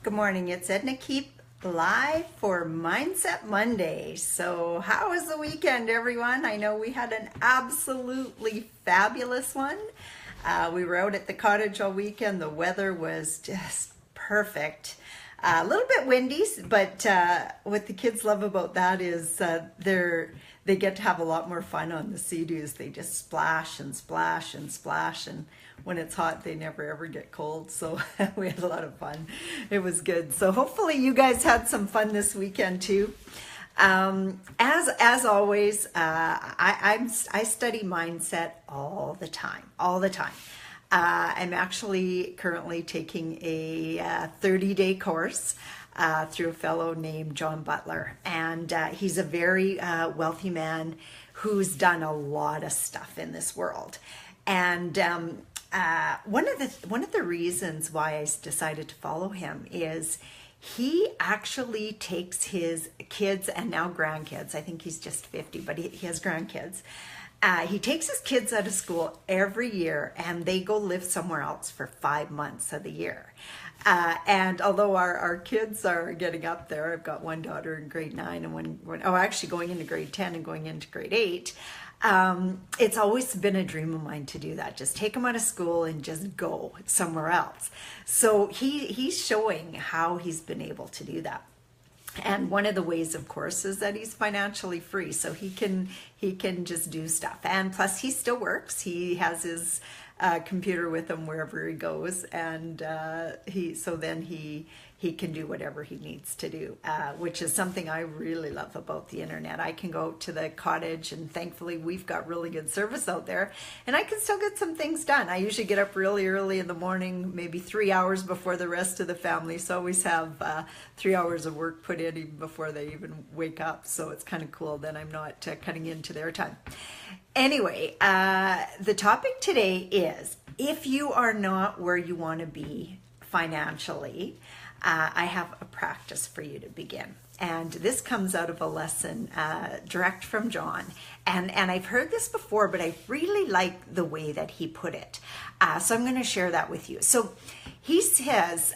Good morning, it's Edna Keep live for Mindset Monday. So how was the weekend, everyone? I know we had an absolutely fabulous one. We were out at the cottage all weekend. The weather was just perfect. A little bit windy, but what the kids love about that is they get to have a lot more fun on the Sea-Doos. They just splash and splash and splash, and when it's hot, they never ever get cold. So we had a lot of fun. It was good. So hopefully you guys had some fun this weekend too. As always, I study mindset all the time, all the time. I'm actually currently taking a 30-day course through a fellow named John Butler, and he's a very wealthy man who's done a lot of stuff in this world. And one of the reasons why I decided to follow him is he actually takes his kids and now grandkids. I think he's just 50, but he has grandkids. He takes his kids out of school every year and they go live somewhere else for 5 months of the year. And although our kids are getting up there, I've got one daughter in grade 9 and one actually going into grade 10 and going into grade 8. It's always been a dream of mine to do that. Just take them out of school and just go somewhere else. So he's showing how he's been able to do that. And one of the ways, of course, is that he's financially free, so he can just do stuff. And plus, he still works. He has his computer with him wherever he goes, and he can do whatever he needs to do, which is something I really love about the internet. I can go to the cottage, and thankfully we've got really good service out there, and I can still get some things done. I usually get up really early in the morning, maybe 3 hours before the rest of the family, so I always have 3 hours of work put in even before they even wake up, so it's kind of cool that I'm not cutting into their time. Anyway, the topic today is, if you are not where you want to be financially, I have a practice for you to begin. And this comes out of a lesson direct from John. And I've heard this before, but I really like the way that he put it. So I'm going to share that with you. So he says,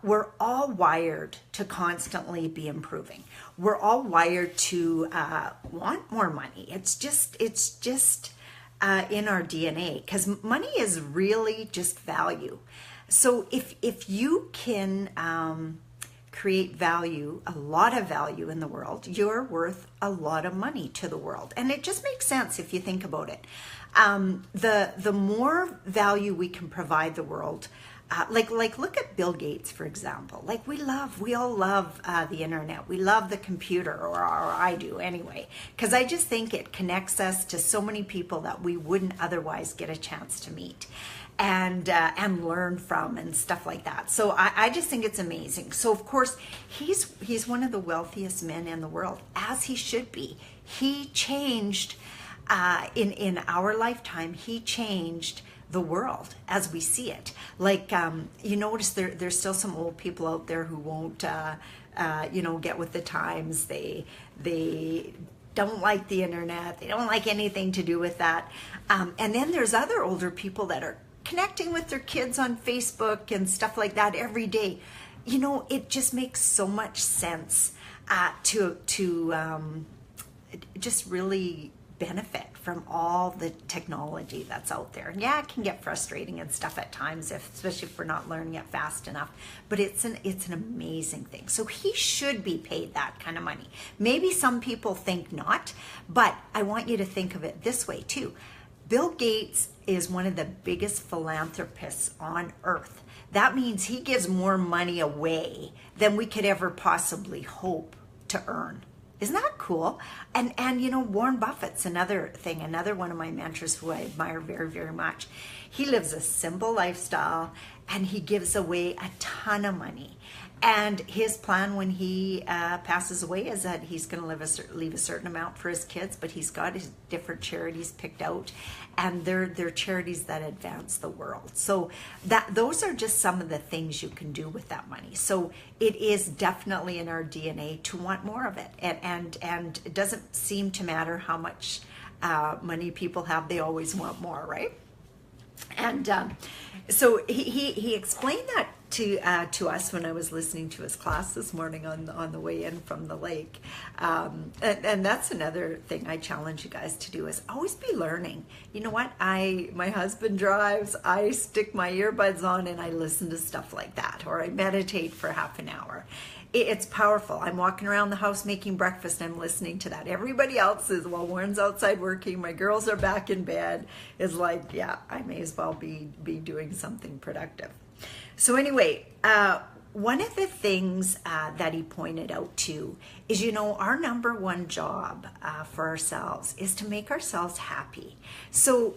we're all wired to constantly be improving. We're all wired to want more money. It's just in our DNA, because money is really just value. So if you can create value, a lot of value in the world, you're worth a lot of money to the world. And it just makes sense if you think about it. The more value we can provide the world, like look at Bill Gates, for example. Like we all love the internet. We love the computer, or I do anyway, because I just think it connects us to so many people that we wouldn't otherwise get a chance to meet and learn from and stuff like that. So I just think it's amazing. So of course he's one of the wealthiest men in the world, as he should be. He changed in our lifetime. He changed the world as we see it. Like you notice there's still some old people out there who won't get with the times. They don't like the internet. They don't like anything to do with that. And then there's other older people that are connecting with their kids on Facebook and stuff like that every day. You know, it just makes so much sense to just really benefit from all the technology that's out there. And yeah, it can get frustrating and stuff at times, especially if we're not learning it fast enough. But it's an amazing thing. So he should be paid that kind of money. Maybe some people think not, but I want you to think of it this way too. Bill Gates is one of the biggest philanthropists on earth. That means he gives more money away than we could ever possibly hope to earn. Isn't that cool? And you know, Warren Buffett's another one of my mentors who I admire very, very much. He lives a simple lifestyle and he gives away a ton of money. And his plan when he passes away is that he's going to leave a certain amount for his kids, but he's got his different charities picked out, and they're charities that advance the world. So those are just some of the things you can do with that money. So it is definitely in our DNA to want more of it, and it doesn't seem to matter how much money people have; they always want more, right? And so he explained that to us when I was listening to his class this morning on the way in from the lake. And that's another thing I challenge you guys to do, is always be learning. You know what? My husband drives, I stick my earbuds on and I listen to stuff like that, or I meditate for half an hour. It's powerful. I'm walking around the house making breakfast and I'm listening to that. Everybody else is, well, Warren's outside working, my girls are back in bed, is like, yeah, I may as well be doing something productive. So anyway, one of the things that he pointed out too is, our number one job for ourselves is to make ourselves happy. So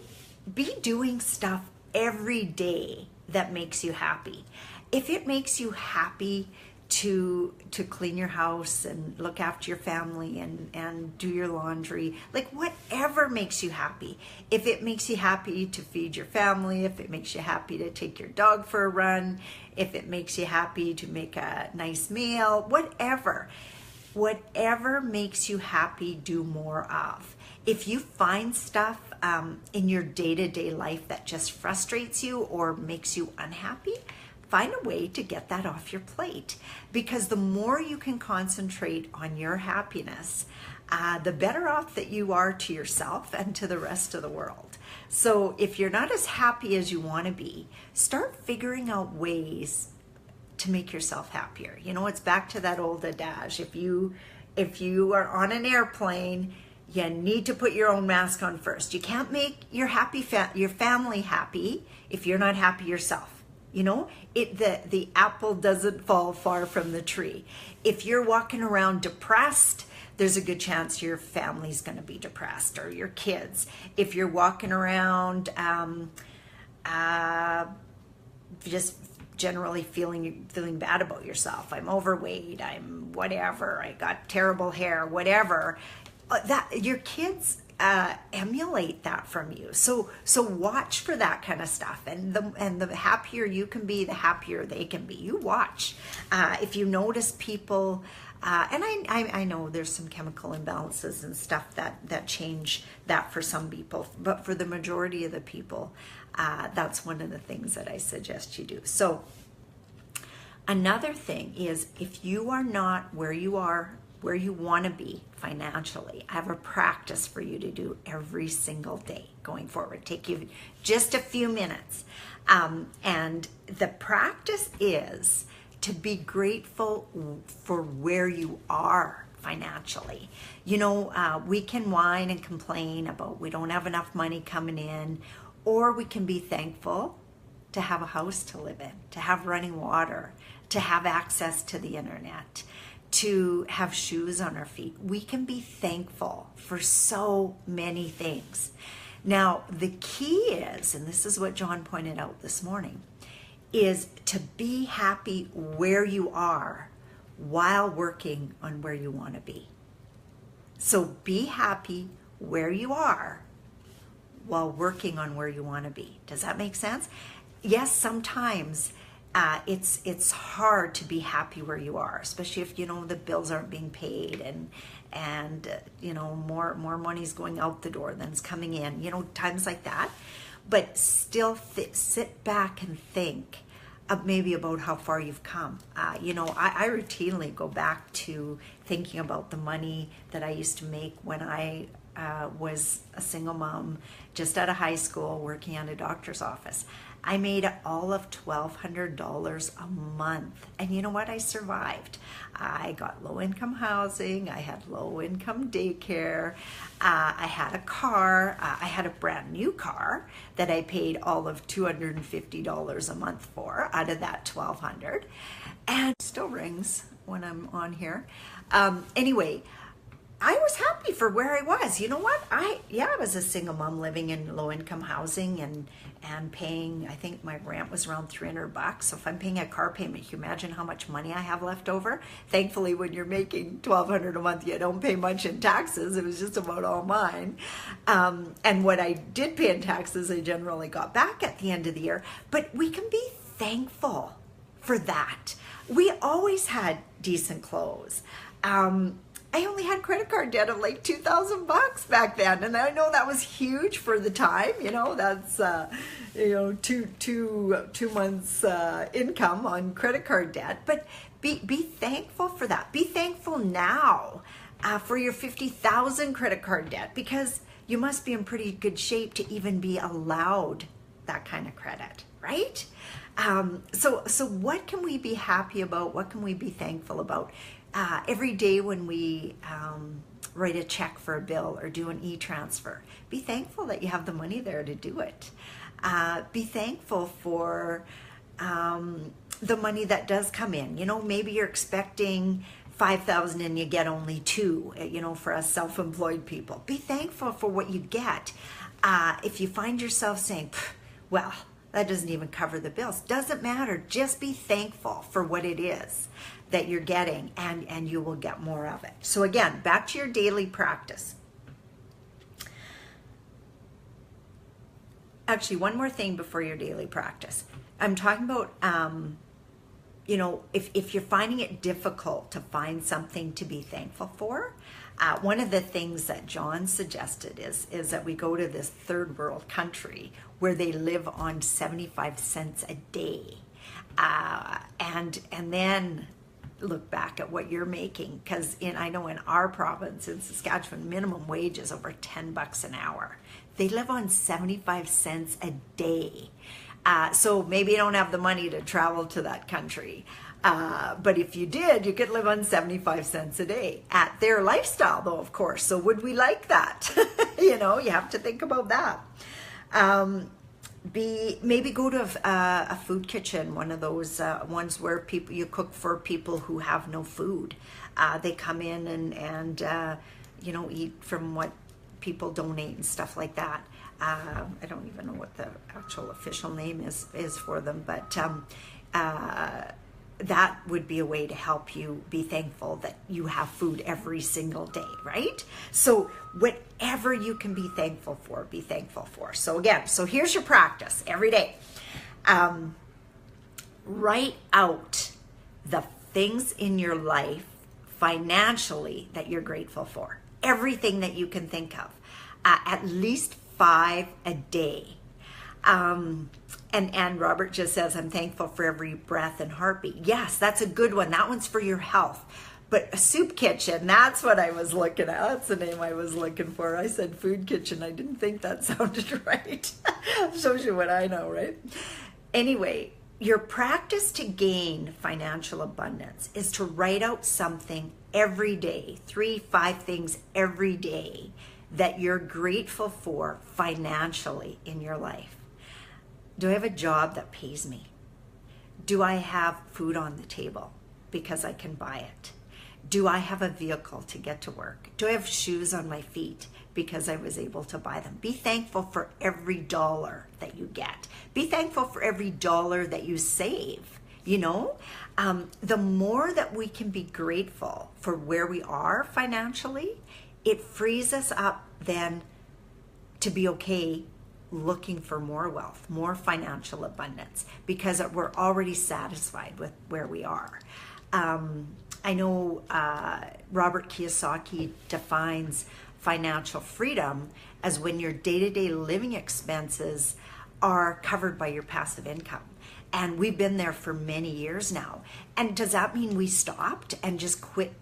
be doing stuff every day that makes you happy. If it makes you happy to clean your house and look after your family and do your laundry, like whatever makes you happy. If it makes you happy to feed your family, if it makes you happy to take your dog for a run, if it makes you happy to make a nice meal, whatever makes you happy, do more of. If you find stuff in your day-to-day life that just frustrates you or makes you unhappy, find a way to get that off your plate, because the more you can concentrate on your happiness, the better off that you are to yourself and to the rest of the world. So if you're not as happy as you want to be, start figuring out ways to make yourself happier. It's back to that old adage. If you are on an airplane, you need to put your own mask on first. You can't make your family happy if you're not happy yourself. The apple doesn't fall far from the tree. If you're walking around depressed, there's a good chance your family's going to be depressed, or your kids. If you're walking around just generally feeling bad about yourself, I'm overweight, I'm whatever, I got terrible hair, whatever, that your kids emulate that from you. So watch for that kind of stuff, and the happier you can be, the happier they can be. You watch. If you notice people, and I know there's some chemical imbalances and stuff that change that for some people, but for the majority of the people, that's one of the things that I suggest you do. So another thing is, if you are not where you want to be financially, I have a practice for you to do every single day going forward. Take you just a few minutes. And the practice is to be grateful for where you are financially. We can whine and complain about we don't have enough money coming in, or we can be thankful to have a house to live in, to have running water, to have access to the internet, to have shoes on our feet. We can be thankful for so many things. Now, the key is, and this is what John pointed out this morning, is to be happy where you are while working on where you want to be. So be happy where you are while working on where you want to be. Does that make sense? Yes, sometimes it's hard to be happy where you are, especially if the bills aren't being paid and more money's going out the door than is coming in, times like that. But still sit back and think maybe about how far you've come. I routinely go back to thinking about the money that I used to make when I was a single mom just out of high school working at a doctor's office. I made all of $1,200 a month. And you know what? I survived. I got low-income housing. I had low-income daycare. I had a car. I had a brand new car that I paid all of $250 a month for out of that $1,200. And it still rings when I'm on here. Anyway, I was happy for where I was. You know what? I was a single mom living in low-income housing and paying, I think my rent was around $300. So if I'm paying a car payment, you imagine how much money I have left over? Thankfully, when you're making $1,200 a month, you don't pay much in taxes. It was just about all mine. And what I did pay in taxes, I generally got back at the end of the year. But we can be thankful for that. We always had decent clothes. I only had credit card debt of like $2,000 back then, and I know that was huge for the time. That's two months income on credit card debt. But be thankful for that. Be thankful now for your $50,000 credit card debt, because you must be in pretty good shape to even be allowed that kind of credit, right? So what can we be happy about? What can we be thankful about? Every day when we write a check for a bill or do an e-transfer, be thankful that you have the money there to do it. Be thankful for the money that does come in. Maybe you're expecting 5,000 and you get only 2, for us self-employed people. Be thankful for what you get. If you find yourself saying, well, that doesn't even cover the bills, doesn't matter. Just be thankful for what it is that you're getting, and you will get more of it. So again, back to your daily practice. Actually, one more thing before your daily practice. I'm talking about, if you're finding it difficult to find something to be thankful for, one of the things that John suggested is that we go to this third world country where they live on 75 cents a day, and then look back at what you're making, because I know in our province in Saskatchewan, minimum wage is over $10 an hour. They live on 75 cents a day. So maybe you don't have the money to travel to that country. But if you did, you could live on 75 cents a day at their lifestyle, though, of course. So would we like that? You have to think about that. Maybe go to a food kitchen, one of those ones where you cook for people who have no food. They come in and eat from what people donate and stuff like that. I don't even know what the actual official name is for them, but that would be a way to help you be thankful that you have food every single day, right? So whatever you can be thankful for, be thankful for. So again, here's your practice every day. Write out the things in your life financially that you're grateful for. Everything that you can think of. At least 5 a day. And Robert just says, I'm thankful for every breath and heartbeat. Yes, that's a good one. That one's for your health. But a soup kitchen, that's what I was looking at. That's the name I was looking for. I said food kitchen. I didn't think that sounded right. Shows you what I know, right? Anyway, your practice to gain financial abundance is to write out something every day, 3-5 things every day that you're grateful for financially in your life. Do I have a job that pays me? Do I have food on the table because I can buy it? Do I have a vehicle to get to work? Do I have shoes on my feet because I was able to buy them? Be thankful for every dollar that you get. Be thankful for every dollar that you save. The more that we can be grateful for where we are financially, it frees us up then to be okay looking for more wealth, more financial abundance, because we're already satisfied with where we are. I know Robert Kiyosaki defines financial freedom as when your day-to-day living expenses are covered by your passive income. And we've been there for many years now. And does that mean we stopped and just quit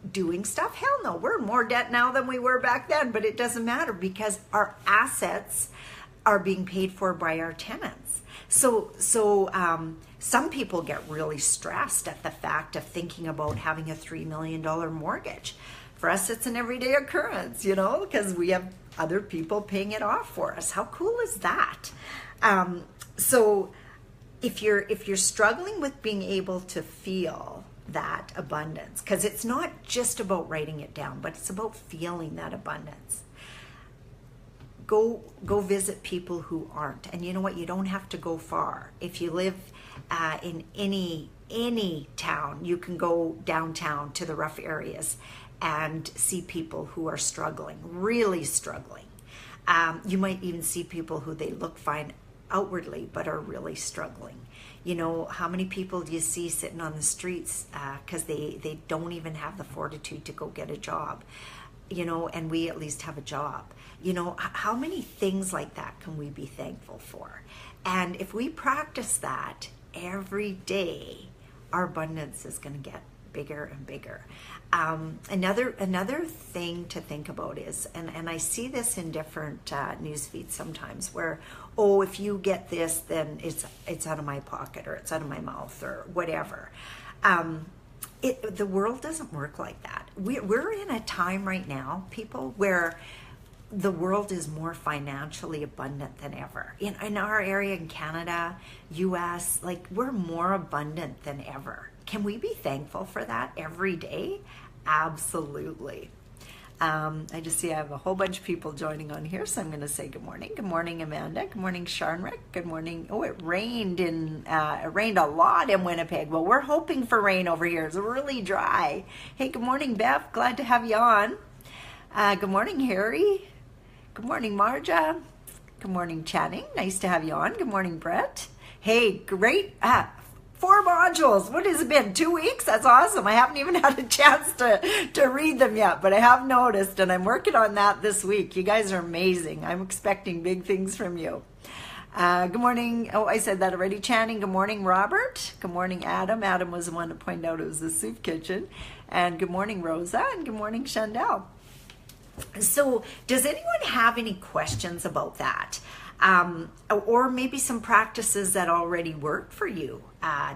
doing stuff? Hell no, we're in more debt now than we were back then, but it doesn't matter because our assets are being paid for by our tenants. So some people get really stressed at the fact of thinking about having a $3 million mortgage. For us, it's an everyday occurrence, because we have other people paying it off for us. How cool is that? So if you're struggling with being able to feel that abundance, because it's not just about writing it down, but it's about feeling that abundance. Go visit people who aren't. And you know what? You don't have to go far. If you live in any town, you can go downtown to the rough areas and see people who are struggling, really struggling. You might even see people who they look fine outwardly but are really struggling. You know, how many people do you see sitting on the streets because they don't even have the fortitude to go get a job? You know, and we at least have a job. You know, how many things like that can we be thankful for? And if we practice that every day, our abundance is going to get bigger and bigger. Another thing to think about is, and I see this in different news feeds sometimes, where, oh, if you get this, then it's out of my pocket, or it's out of my mouth, or whatever. The world doesn't work like that. We're in a time right now, people, where the world is more financially abundant than ever. In our area in Canada, US, like, we're more abundant than ever. Can we be thankful for that every day? Absolutely. I just see I have a whole bunch of people joining on here, so I'm going to say good morning. Good morning, Amanda. Good morning, Sharnrick. Good morning. Oh, it rained a lot in Winnipeg. Well, we're hoping for rain over here. It's really dry. Hey, good morning, Bev. Glad to have you on. Good morning, Harry. Good morning, Marja. Good morning, Channing. Nice to have you on. Good morning, Brett. Hey, great. 4 modules. What has it been? 2 weeks? That's awesome. I haven't even had a chance to read them yet, but I have noticed, and I'm working on that this week. You guys are amazing. I'm expecting big things from you. Good morning. Oh, I said that already. Channing. Good morning, Robert. Good morning, Adam. Adam was the one to point out it was the soup kitchen. And good morning, Rosa. And good morning, Chandel. So does anyone have any questions about that? Or maybe some practices that already work for you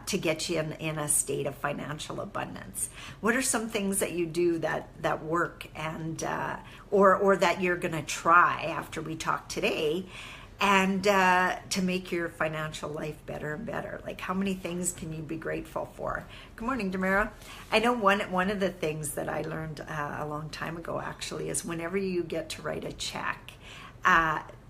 to get you in a state of financial abundance? What are some things that you do that work, and or that you're going to try after we talk today, and to make your financial life better and better? Like, how many things can you be grateful for? Good morning, Demira. I know one of the things that I learned a long time ago, actually, is whenever you get to write a check,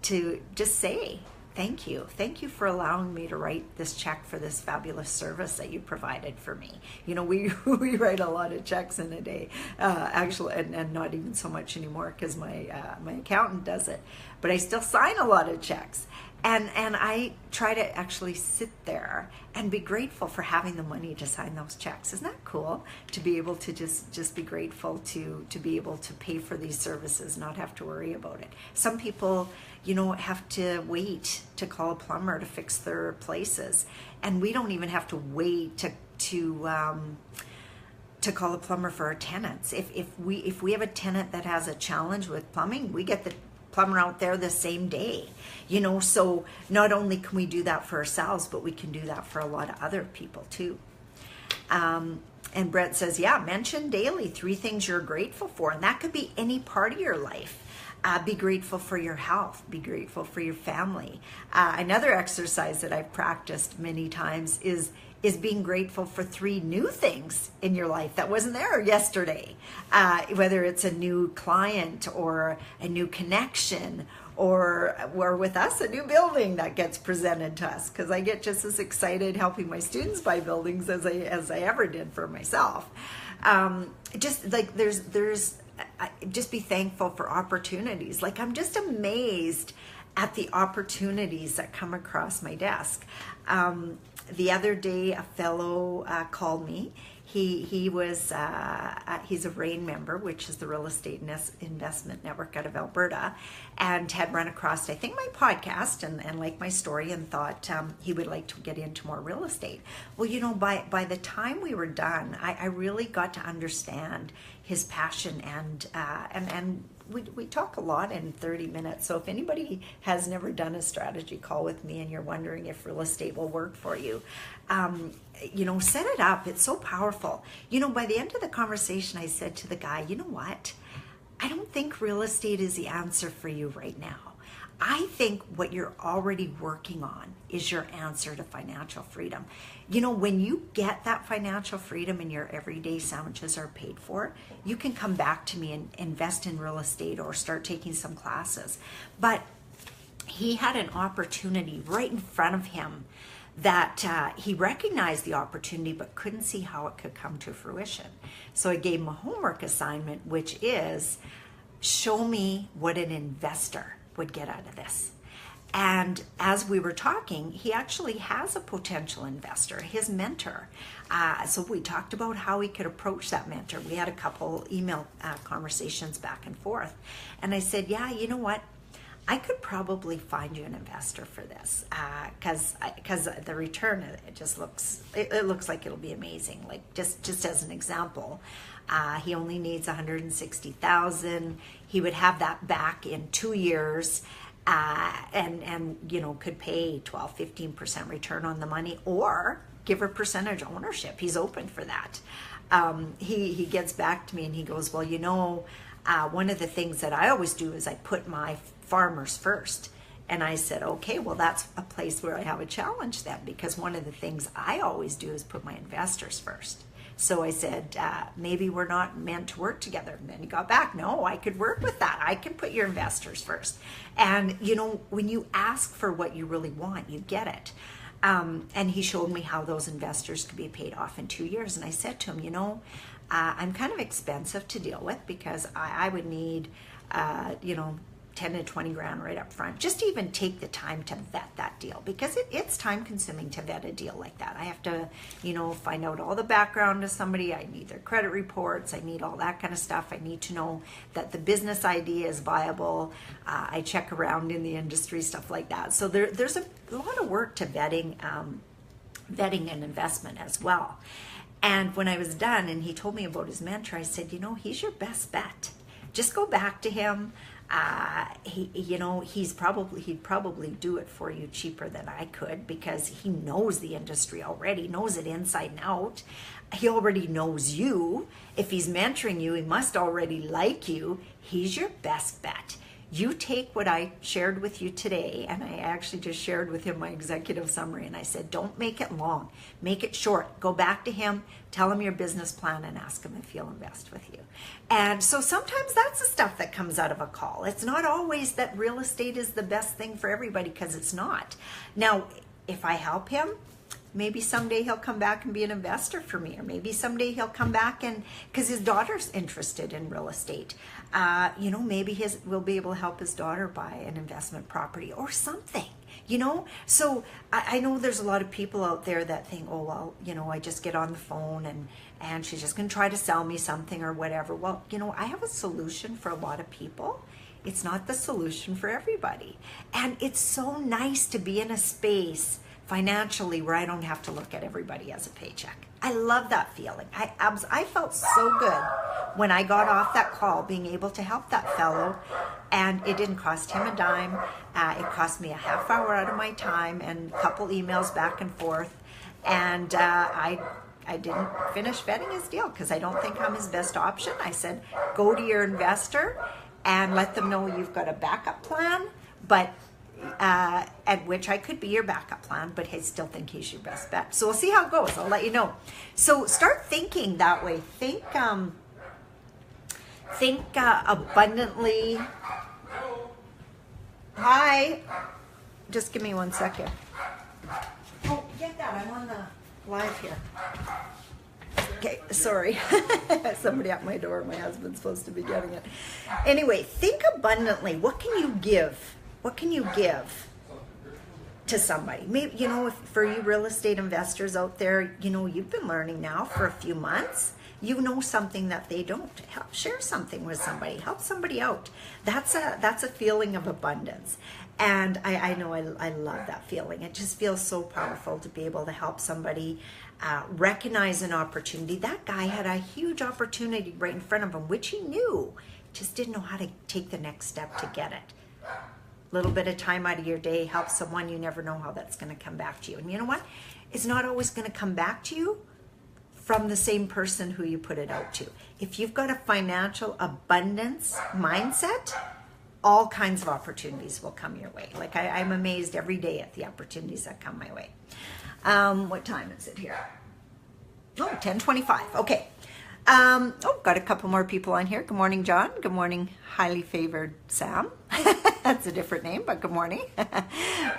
to just say, thank you. Thank you for allowing me to write this check for this fabulous service that you provided for me. You know, we write a lot of checks in a day, actually, and not even so much anymore because my accountant does it. But I still sign a lot of checks. And I try to actually sit there and be grateful for having the money to sign those checks. Isn't that cool? To be able to just be grateful to be able to pay for these services, not have to worry about it. Some people, you know, have to wait to call a plumber to fix their places. And we don't even have to wait to call a plumber for our tenants. If we have a tenant that has a challenge with plumbing, we get the plumber out there the same day, you know. So not only can we do that for ourselves, but we can do that for a lot of other people too. And Brett says, yeah, mention daily 3 things you're grateful for, and that could be any part of your life. Be grateful for your health. Be grateful for your family. Another exercise that I've practiced many times is being grateful for 3 new things in your life that wasn't there yesterday. Whether it's a new client or a new connection, or with us, a new building that gets presented to us, because I get just as excited helping my students buy buildings as I ever did for myself. Just like just be thankful for opportunities. Like, I'm just amazed at the opportunities that come across my desk. The other day, a fellow called me. He's a RAIN member, which is the Real Estate Investment Network out of Alberta, and had run across, I think, my podcast and liked my story and thought he would like to get into more real estate. Well, you know, by the time we were done, I really got to understand his passion, and we talk a lot in 30 minutes. So if anybody has never done a strategy call with me and you're wondering if real estate will work for you, you know, set it up. It's so powerful. You know, by the end of the conversation, I said to the guy, you know what? I don't think real estate is the answer for you right now. I think what you're already working on is your answer to financial freedom. You know, when you get that financial freedom and your everyday sandwiches are paid for, you can come back to me and invest in real estate or start taking some classes. But he had an opportunity right in front of him that he recognized the opportunity but couldn't see how it could come to fruition. So I gave him a homework assignment, which is show me what an investor would get out of this. And as we were talking, he actually has a potential investor, his mentor. So we talked about how he could approach that mentor. We had a couple email conversations back and forth. And I said, yeah, you know what? I could probably find you an investor for this because the return, it looks like it'll be amazing. Like just as an example, he only needs $160,000. He would have that back in 2 years, and could pay 12-15% return on the money, or give a percentage ownership. He's open for that. He gets back to me and he goes, well, one of the things that I always do is I put my farmers first. And I said, okay, well, that's a place where I have a challenge then, because one of the things I always do is put my investors first. So I said, maybe we're not meant to work together. And then he got back, no, I could work with that. I can put your investors first. And, when you ask for what you really want, you get it. And he showed me how those investors could be paid off in 2 years. And I said to him, I'm kind of expensive to deal with, because I would need, 10 to 20 grand right up front, just to even take the time to vet that deal, because it's time consuming to vet a deal like that. I have to, find out all the background of somebody. I need their credit reports. I need all that kind of stuff. I need to know that the business idea is viable. I check around in the industry, stuff like that. So there's a lot of work to vetting an investment as well. And when I was done and he told me about his mentor, I said, he's your best bet. Just go back to him. He'd probably do it for you cheaper than I could, because he knows the industry already, knows it inside and out. He already knows you. If he's mentoring you, he must already like you. He's your best bet. You take what I shared with you today, and I actually just shared with him my executive summary, and I said, don't make it long, make it short. Go back to him, tell him your business plan, and ask him if he'll invest with you. And so sometimes that's the stuff that comes out of a call. It's not always that real estate is the best thing for everybody, because it's not. Now, if I help him, maybe someday he'll come back and be an investor for me, or maybe someday he'll come back and, because his daughter's interested in real estate, maybe we'll be able to help his daughter buy an investment property or something, So I know there's a lot of people out there that think, oh, well, I just get on the phone and she's just going to try to sell me something or whatever. Well, I have a solution for a lot of people. It's not the solution for everybody. And it's so nice to be in a space financially where I don't have to look at everybody as a paycheck. I love that feeling. I felt so good when I got off that call, being able to help that fellow, and it didn't cost him a dime. It cost me a half hour out of my time and a couple emails back and forth, and I didn't finish vetting his deal because I don't think I'm his best option. I said, go to your investor and let them know you've got a backup plan, but at which I could be your backup plan, but I still think he's your best bet. So we'll see how it goes. I'll let you know. So start thinking that way. Think abundantly. Hi. Just give me 1 second. Oh, get that. I'm on the live here. Okay, sorry. Somebody at my door. My husband's supposed to be getting it. Anyway, think abundantly. What can you give? What can you give to somebody? Maybe, if for you real estate investors out there, you've been learning now for a few months. You know something that they don't. Share something with somebody. Help somebody out. That's a feeling of abundance. And I know I love that feeling. It just feels so powerful to be able to help somebody recognize an opportunity. That guy had a huge opportunity right in front of him, which he knew, just didn't know how to take the next step to get it. Little bit of time out of your day, help someone. You never know how that's going to come back to you. And you know what? It's not always going to come back to you from the same person who you put it out to. If you've got a financial abundance mindset, all kinds of opportunities will come your way. Like I'm amazed every day at the opportunities that come my way. What time is it here? Oh, 10:25. Okay. Got a couple more people on here. Good morning, John. Good morning, highly favored Sam. That's a different name, but good morning.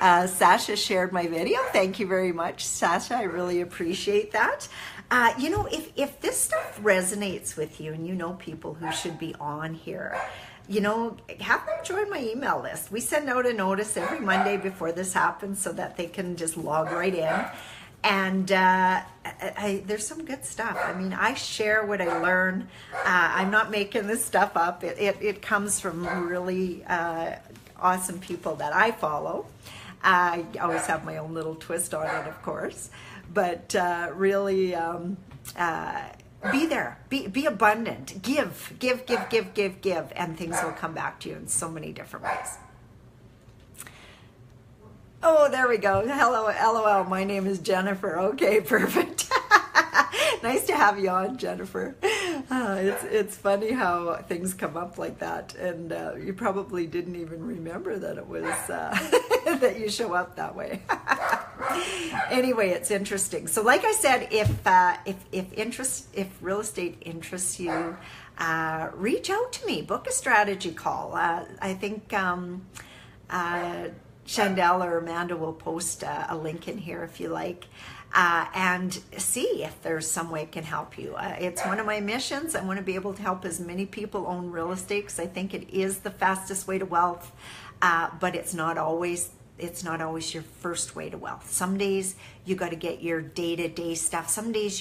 Sasha shared my video. Thank you very much, Sasha. I really appreciate that. If this stuff resonates with you and you know people who should be on here, you know, have them join my email list. We send out a notice every Monday before this happens so that they can just log right in. And there's some good stuff. I mean, I share what I learn. I'm not making this stuff up. It comes from really awesome people that I follow. I always have my own little twist on it, of course. But really, be there. Be abundant. Give, and things will come back to you in so many different ways. Oh, there we go. Hello, LOL. My name is Jennifer. Okay, perfect. Nice to have you on, Jennifer. It's funny how things come up like that, and you probably didn't even remember that it was that you show up that way. Anyway, it's interesting. So, like I said, if real estate interests you, reach out to me. Book a strategy call. I think. Chandel or Amanda will post a link in here if you like, and see if there's some way it can help you. It's one of my missions. I want to be able to help as many people own real estate because I think it is the fastest way to wealth, but it's not always your first way to wealth. Some days you got to get your day-to-day stuff. Sometimes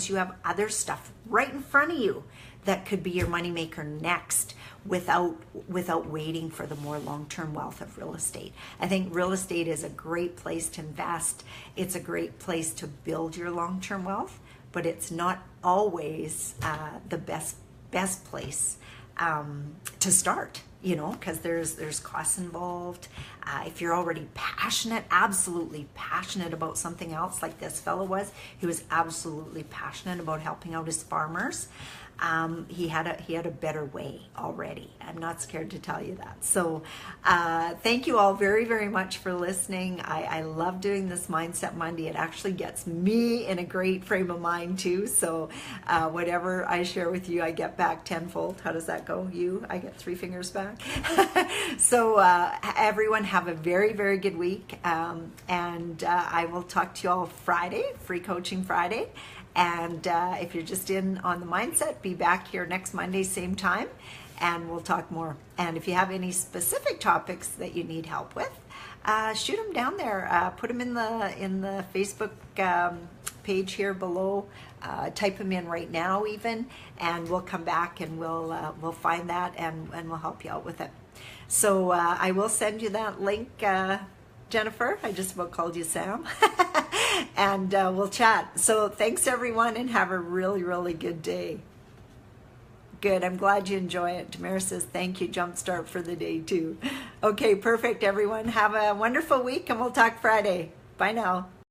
you have other stuff right in front of you that could be your moneymaker next without waiting for the more long-term wealth of real estate. I think real estate is a great place to invest. It's a great place to build your long-term wealth, but it's not always the best place to start, you know, because there's costs involved. If you're already absolutely passionate about something else, like this fellow was, he was absolutely passionate about helping out his farmers. He had a better way already. I'm not scared to tell you that. So thank you all very, very much for listening. I love doing this Mindset Monday. It actually gets me in a great frame of mind too. So whatever I share with you, I get back tenfold. How does that go? I get 3 fingers back. So everyone have a very, very good week. And I will talk to you all Friday, Free Coaching Friday. And if you're just in on the mindset, be back here next Monday, same time, and we'll talk more. And if you have any specific topics that you need help with, shoot them down there. Put them in the Facebook page here below. Type them in right now even, and we'll come back and we'll find that and we'll help you out with it. So I will send you that link, Jennifer. I just about called you Sam. And we'll chat. So thanks everyone, and have a really, really good day. Good. I'm glad you enjoy it. Tamara says thank you. Jumpstart for the day too. Okay, perfect everyone. Have a wonderful week, and we'll talk Friday. Bye now.